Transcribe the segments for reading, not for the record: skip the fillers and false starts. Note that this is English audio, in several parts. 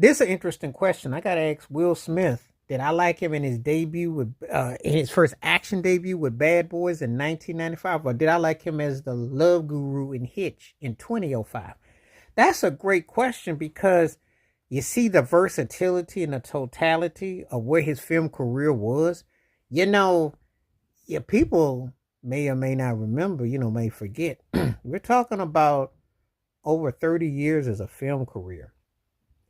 This is an interesting question. I gotta ask Will Smith. Did I like him in his debut with in his first action debut with Bad Boys in 1995, or did I like him as the love guru in Hitch in 2005? That's a great question because you see the versatility and the totality of where his film career was. You know, yeah, people may or may not remember, may forget. We're talking about over 30 years as a film career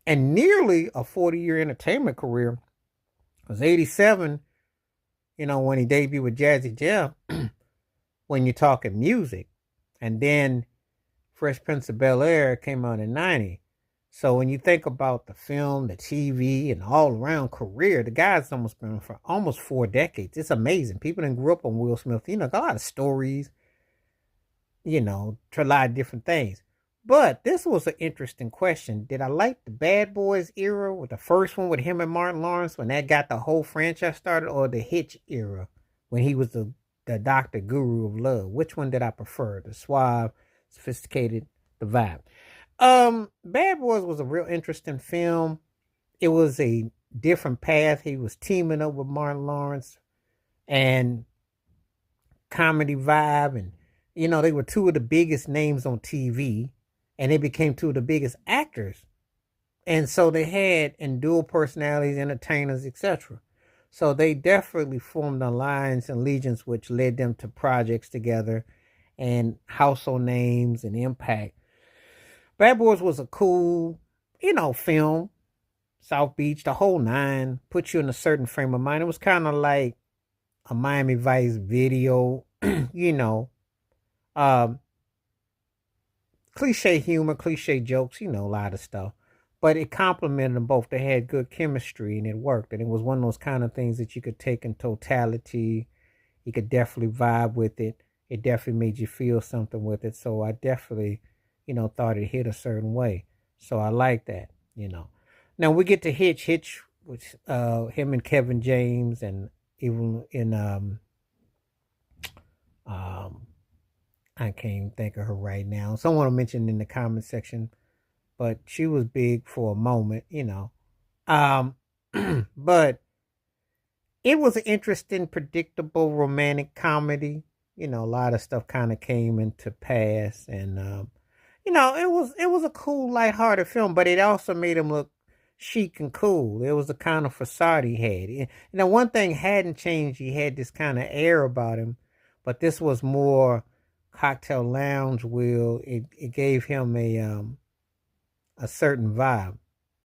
and nearly a 40-year entertainment career. Because 87, when he debuted with Jazzy Jeff, when you're talking music. And then Fresh Prince of Bel Air came out in 90. So when you think about the film, the TV, and all around career, the guy's almost been for almost 4 decades. It's amazing. People that grew up on Will Smith, got a lot of stories, to a lot of different things. But this was an interesting question. Did I like the Bad Boys era with the first one with him and Martin Lawrence when that got the whole franchise started, or the Hitch era when he was the doctor guru of love? Which one did I prefer? The suave, sophisticated, the vibe. Bad Boys was a real interesting film. It was a different path. He was teaming up with Martin Lawrence and comedy vibe, and they were two of the biggest names on TV, and they became two of the biggest actors. And so they had and dual personalities, entertainers, etc. So they definitely formed alliance and allegiance, which led them to projects together and household names and impact. Bad Boys was a cool, film. South Beach, the whole nine, put you in a certain frame of mind. It was kind of like a Miami Vice video, you know, um, cliche humor, cliche jokes, a lot of stuff. But it complemented them both. They had good chemistry and it worked. And it was one of those kind of things that you could take in totality. You could definitely vibe with it. It definitely made you feel something with it. So I definitely, thought it hit a certain way. So I like that. Now we get to Hitch, which him and Kevin James, and even in um I can't even think of her right now. Someone mentioned in the comment section, but she was big for a moment. Um, but it was an interesting, predictable romantic comedy. A lot of stuff kind of came into pass, and it was a cool, lighthearted film, but it also made him look chic and cool. It was the kind of facade he had. One thing hadn't changed. He had this kind of air about him, but this was more cocktail lounge. Will it gave him a certain vibe.